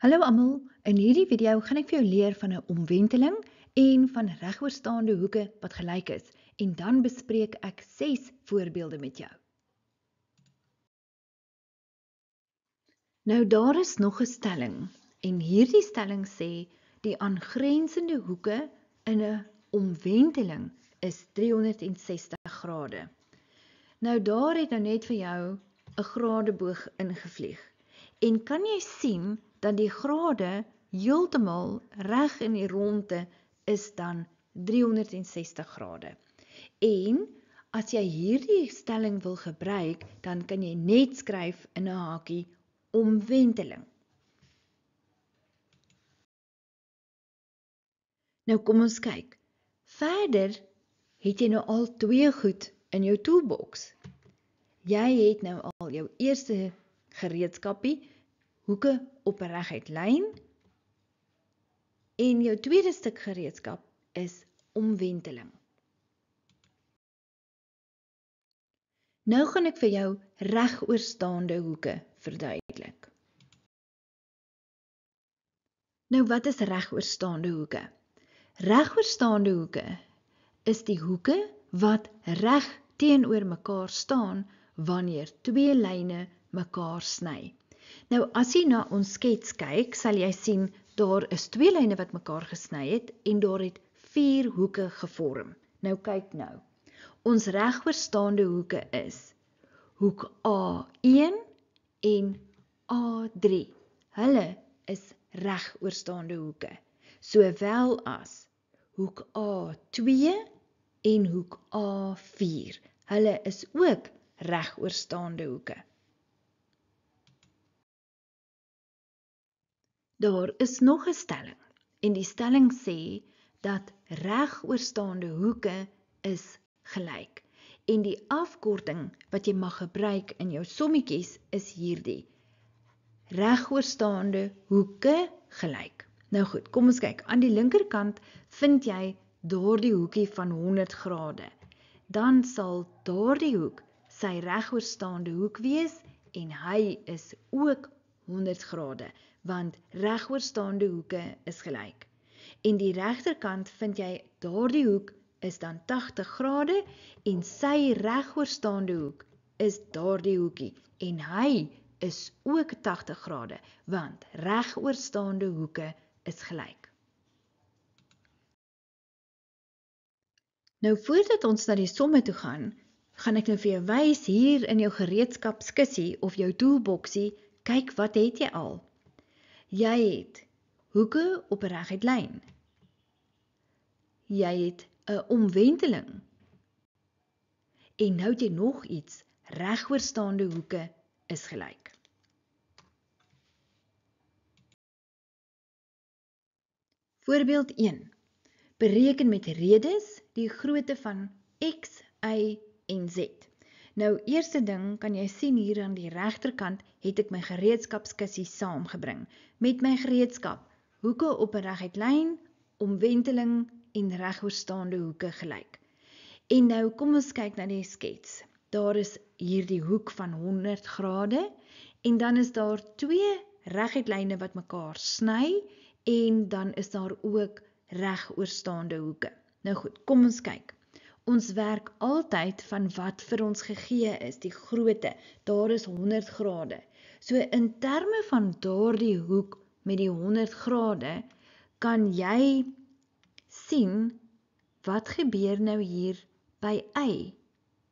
Hallo almal, in hierdie video gaan ek vir jou leer van 'n omwenteling en van regoorstaande hoeke wat gelyk is en dan bespreek ek 6 voorbeelde met jou. Nou daar is nog 'n stelling en hierdie stelling sê die aangrensende hoeke in 'n omwenteling is 360 grade. Nou daar het nou net vir jou 'n gradeboog ingevlieg. En kan jy sien dat die grade heeltemal reg in die ronde is dan 360 grade. En as jy hierdie stelling wil gebruik, dan kan jy net skryf in 'n hakie omwenteling. Nou kom ons kyk. Verder het jy nou al 2 goed in jou toolbox. Jy het nou al jou eerste gereedskapie, hoeke op 'n reguit lyn, en jou tweede stuk gereedskap is omwenteling. Nou gaan ek vir jou regoorstaande hoeke verduidelik. Nou wat is regoorstaande hoeke? Regoorstaande hoeke is die hoeke wat reg teenoor mekaar staan wanneer 2 lyne mekaar sny. Nou as jy na ons skets kyk, sal jy sien daar is 2 lyne wat mekaar gesny het en daar het 4 hoeke gevorm. Nou kyk nou. Ons regoorstaande hoeke is hoek A1 en A3. Hulle is regoorstaande hoeke, sowel as hoek A2 en hoek A4. Hulle is ook regoorstaande hoeke. Daar is nog 'n stelling en die stelling sê dat regoorstaande hoeke is gelyk. En die afkorting wat jy mag gebruik in jou sommetjies is hierdie: regoorstaande hoeke gelyk. Nou goed, kom ons kyk. Aan die linkerkant vind jy daardie hoekie van 100 grade. Dan sal daardie hoek sy regoorstaande hoek wees en hy is ook 100 grade, want regoorstaande hoeke is gelyk. En die regterkant vind jy daardie hoek is dan 80 grade en sy regoorstaande hoek is daardie hoekie en hy is ook 80 grade, want regoorstaande hoeke is gelyk. Nou voordat ons na die somme toe gaan ek nou vir jou wys hier in jou gereedskapskissie of jou toolboxie, kyk wat het jy al? Jy het hoeke op 'n reguit lyn. Jy het 'n omwenteling. En nou het jy nog iets, regoorstaande hoeke is gelyk. Voorbeeld 1. Bereken met redes die grootte van X, Y en Z. Nou, eerste ding kan jy sien hier aan die regterkant het ek my gereedskapskissie saamgebring. Met my gereedskap, hoeke op 'n reguit lyn, omwenteling en regoorstaande hoeke gelyk. En nou kom ons kyk na die skets. Daar is hier die hoek van 100 grade en dan is daar 2 reguit lyne wat mekaar sny en dan is daar ook regoorstaande hoeke. Nou goed, kom ons kyk. Ons werk altyd van wat vir ons gegee is, die grootte. Daar is 100 grade. So in terme van daardie hoek met die 100 grade, kan jy sien wat gebeur nou hier by Y.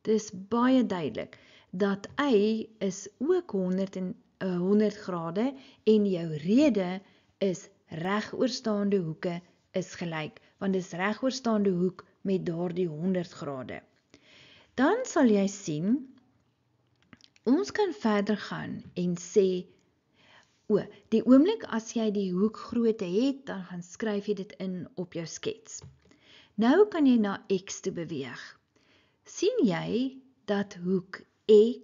Dis baie duidelik dat Y is ook 100 grade en jou rede is regoorstaande hoeke is gelyk, want dis regoorstaande hoek met daardie 100 grade. Dan sal jy sien, ons kan verder gaan en sê, die oomblik as jy die hoekgrootte het, dan gaan skryf jy dit in op jou skets. Nou kan jy na X toe beweeg. Sien jy dat hoek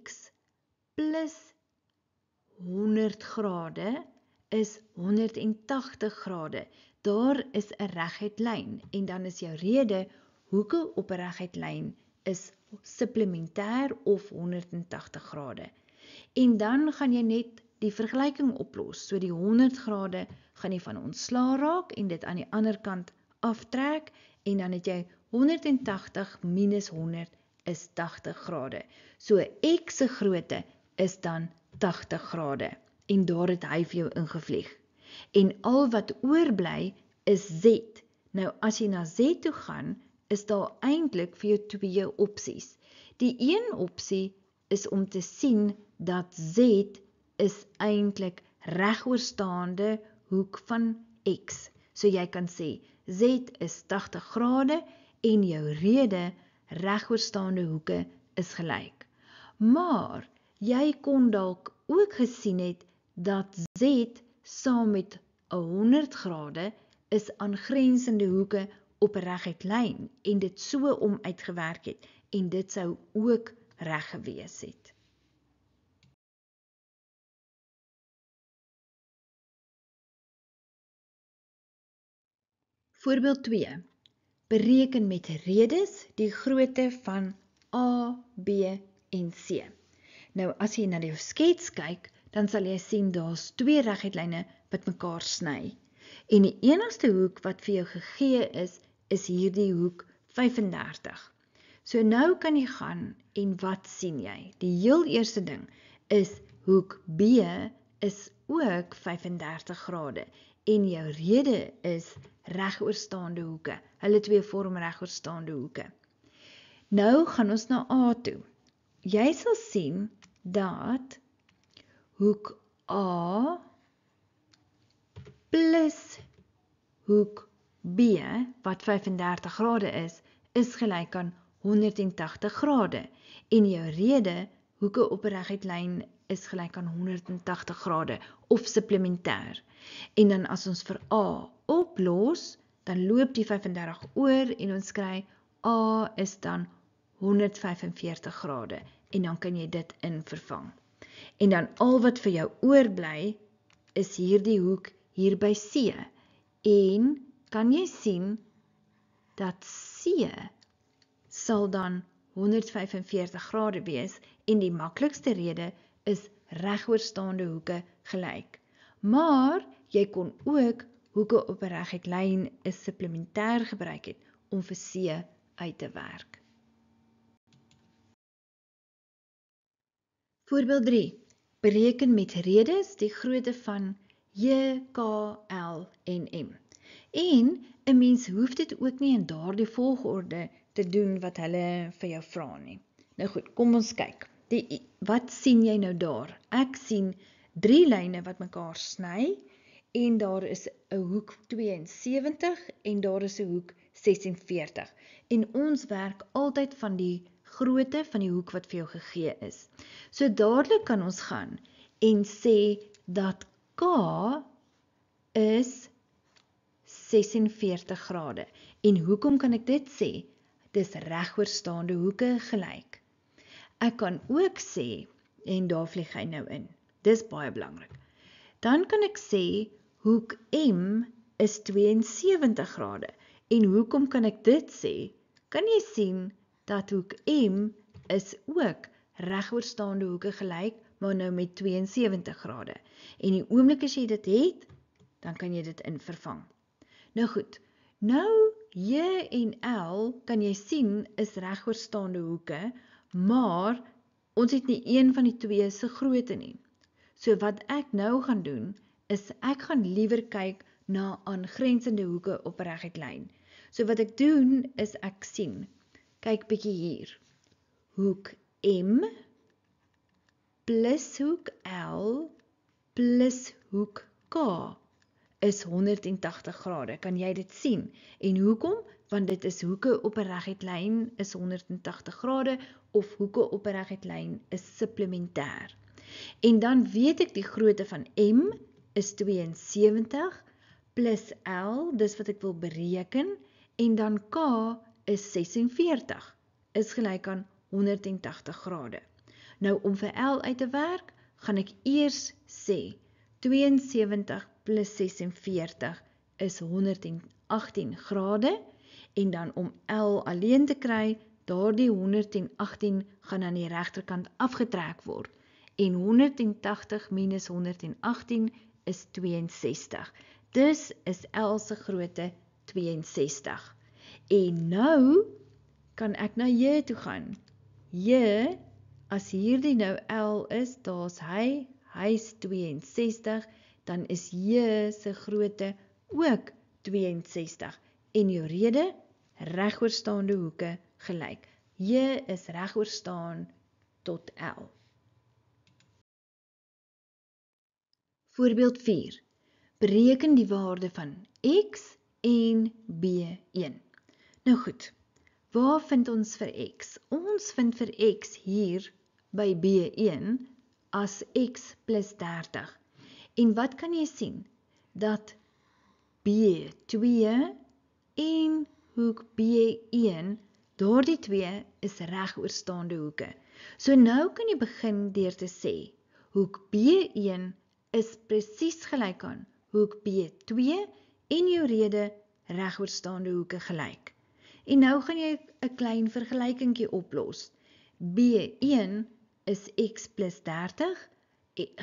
X plus 100 grade is 180 grade. Daar is 'n reguit lyn en dan is jou rede hoeke op 'n reguit lyn is supplementêr of 180 grade. En dan gaan jy net die vergelyking oplos. So die 100 grade gaan jy van ontslaa raak en dit aan die ander kant aftrek en dan het jy 180 minus 100 is 80 grade. So X se grootte is dan 80 grade en daar het hy vir jou ingevlieg. En al wat oorbly is Z. Nou as jy na Z toe gaan, is daar eintlik vir jou twee opsies. Die een opsie is om te sien dat Z is eintlik regoorstaande hoek van X. So jy kan sê, Z is 80 grade en jou rede regoorstaande hoeke is gelyk. Maar jy kon dalk ook gesien het dat Z saam met 100 grade is aangrensende hoeke op 'n reguit lyn en dit so om uitgewerk het en dit sou ook reg gewees het. Voorbeeld 2. Bereken met redes die grootte van A, B en C. Nou as jy na die skets kyk, dan sal jy sien daar's twee reguitlyne wat mekaar sny. En die enigste hoek wat vir jou gegee is hierdie hoek 35. So nou kan jy gaan en wat sien jy? Die heel eerste ding is hoek B is ook 35 grade en jou rede is regoorstaande hoeke. Hulle twee vorm regoorstaande hoeke. Nou gaan ons na A toe. Jy sal sien dat hoek A plus hoek B, wat 35 grade is gelyk aan 180 grade. En jou rede, hoeke op 'n reguit lyn is gelyk aan 180 grade of supplementêr. En dan as ons vir A oplos, dan loop die 35 oor en ons kry A is dan 145 grade en dan kan jy dit in vervang. En dan al wat vir jou oorbly is hierdie hoek hier by C. En kan jy sien dat C sal dan 145 grade wees en die maklikste rede is regoorstaande hoeke gelyk. Maar jy kon ook hoeke op 'n reguit lyn is supplementêr gebruik het om vir C uit te werk. Voorbeeld 3. Bereken met redes die grootte van J, K, L en M. En 'n mens hoef dit ook nie in daardie volgorde te doen wat hulle vir jou vra nie. Nou goed, kom ons kyk. Wat sien jy nou daar? Ek sien 3 lyne wat mekaar sny en daar is 'n hoek 72 en daar is 'n hoek 46. En ons werk altyd van die grootte van die hoek wat vir jou gegee is. So dadelik kan ons gaan en sê dat K is 46 grade. En hoekom kan ek dit sê? Dis regoorstaande hoeke gelyk. Ek kan ook sê, en daar vlieg hy nou in, dis baie belangrik. Dan kan ek sê, hoek M is 72 grade. En hoekom kan ek dit sê? Kan jy sien dat hoek M is ook regoorstaande hoeke gelyk, maar nou met 72 grade. En die oomblik as jy dit het, dan kan jy dit in vervang. Nou goed, nou J en L kan jy sien is regoorstaande hoeke, maar ons het nie een van die twee se grootte nie. So wat ek nou gaan doen, is ek gaan liewer kyk na aangrensende hoeke op 'n reguit lyn. So wat ek doen, is ek sien, kyk bietjie hier, hoek M plus hoek L plus hoek K is 180 grade. Kan jy dit sien? En hoekom? Want dit is hoeke op 'n reguit lyn is 180 grade of hoeke op 'n reguit lyn is supplementêr. En dan weet ek die grootte van M is 72 plus L, dis wat ek wil bereken, en dan K is 46, is gelyk aan 180 grade. Nou om vir L uit te werk, gaan ek eers sê 72 plus 46 is 118 grade en dan om L alleen te kry, daardie 118 gaan aan die regterkant afgetrek word en 180 minus 118 is 62. Dus is L se grootte 62. En nou kan ek na J toe gaan. J, as hierdie nou L is, daar's hy is 62, dan is J se grootte ook 62. En jou rede, regoorstaande hoeke gelyk. J is regoorstaan tot L. Voorbeeld 4. Bereken die waarde van x en b1. Nou goed, waar vind ons vir x? Ons vind vir x hier by b1 as x plus 30. En wat kan jy sien? Dat b2 en hoek b1, daardie twee is regooorstaande hoeke. So nou kan jy begin deur te sê, hoek b1 is presies gelyk aan hoek b2 en jou rede regooorstaande hoeke gelyk. En nou gaan jy 'n klein vergelykingkie oplos. b1 is x plus 30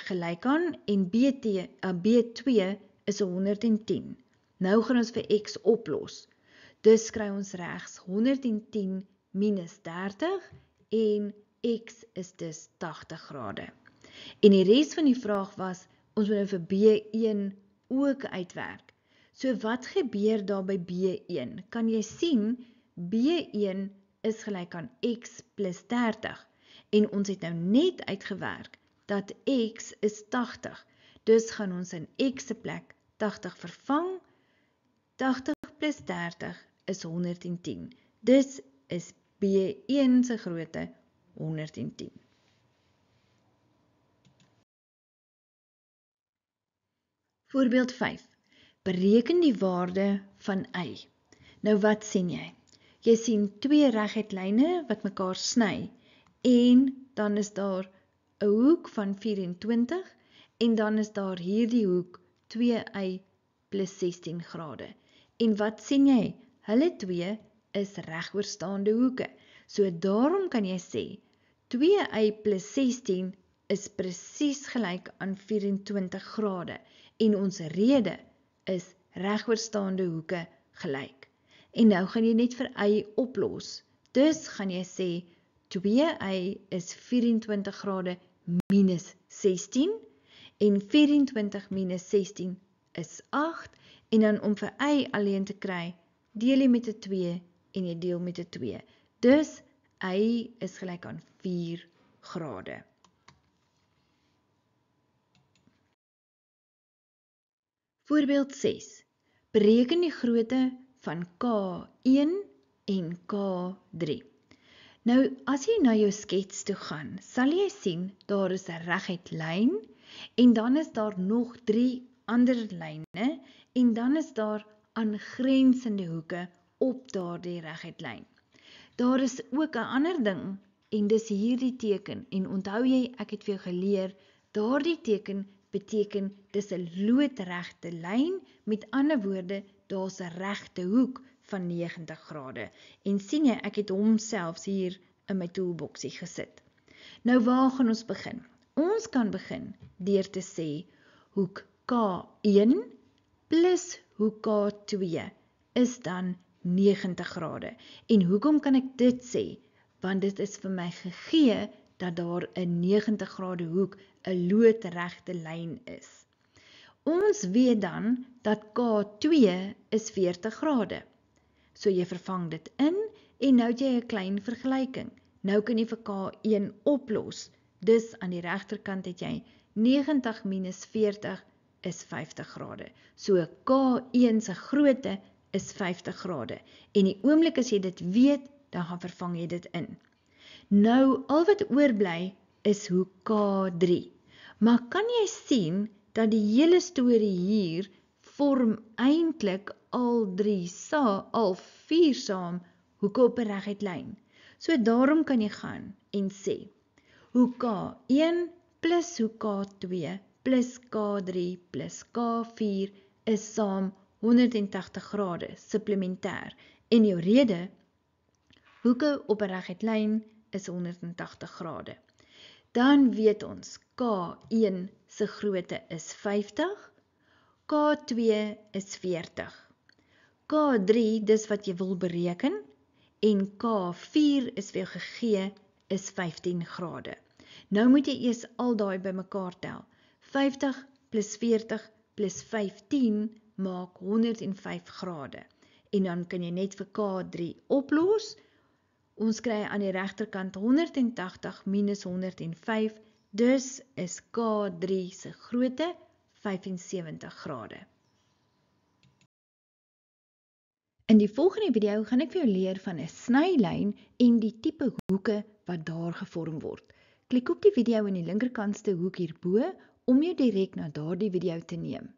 gelyk aan en b2 is 110. Nou gaan ons vir x oplos. Dus kry ons regs 110 minus 30 en x is dus 80 grade. En die res van die vraag was, ons moet nou vir b1 ook uitwerk. So wat gebeur daar by b1? Kan jy sien, b1 is gelyk aan x plus 30. En ons het nou net uitgewerk dat x is 80. Dus gaan ons in x se plek 80 vervang. 80 plus 30 is 110. Dus is b1 se grootte 110. Voorbeeld 5. Bereken die waarde van y. Nou wat sien jy? Jy sien twee reguit lyne wat mekaar sny en dan is daar 'n hoek van 24 en dan is daar hierdie hoek 2y plus 16 grade. En wat sien jy? Hulle twee is regooorstaande hoeke. So daarom kan jy sê 2y plus 16 is presies gelyk aan 24 grade en ons rede is regooorstaande hoeke gelyk. En nou gaan jy net vir y oplos. Dus gaan jy sê 2y is 24 grade minus 16 en 24 minus 16 is 8 en dan om vir y alleen te kry, deel jy met 'n 2 en jy deel met 'n 2. Dus y is gelyk aan 4 grade. Voorbeeld 6. Bereken die grootte van K1 en K3. Nou, as jy na jou skets toe gaan, sal jy sien, daar is 'n reguit lyn, en dan is daar nog 3 ander lyne, en dan is daar aangrensende hoeke op daardie reguit lyn. Daar is ook 'n ander ding, en dis hierdie teken, en onthou jy, ek het vir jou geleer, daardie teken beteken, dis 'n loodregte lyn, met ander woorde, daar's 'n regte hoek van 90 grade. En sien jy, ek het hom selfs hier in my toolboxie gesit. Nou waar gaan ons begin? Ons kan begin deur te sê, hoek K1 plus hoek K2 is dan 90 grade. En hoekom kan ek dit sê? Want dit is vir my gegee dat daar 'n 90 grade hoek, 'n loodregte lyn is. Ons weet dan dat K2 is 40 grade. So jy vervang dit in en nou het jy 'n klein vergelyking. Nou kan jy vir K1 oplos. Dus aan die regterkant het jy 90 minus 40 is 50 grade. So K1 se grootte is 50 grade. En die oomblik as jy dit weet, dan gaan vervang jy dit in. Nou, al wat oorbly is hoek K3. Maar kan jy sien dat die hele storie hier vorm eintlik al 4 saam hoeke op 'n reguit lyn. So daarom kan jy gaan en sê, hoek K1 plus hoek K2 plus K3 plus K4 is saam 180 grade supplementêr. En jou rede, hoeke op 'n reguit lyn is 180 grade. Dan weet ons K1 se grootte is 50, K2 is 40. K3, dis wat jy wil bereken, en K4 is vir jou gegee, is 15 grade. Nou moet jy eers al daai bymekaar tel. 50 plus 40 plus 15 maak 105 grade. En dan kan jy net vir K3 oplos. Ons kry aan die regterkant 180 minus 105, dus is K3 se grootte 75 grade. In die volgende video gaan ek vir jou leer van 'n snylyn en die tipe hoeke wat daar gevorm word. Klik op die video in die linkerkantste hoek hierbo om jou direk na daardie video te neem.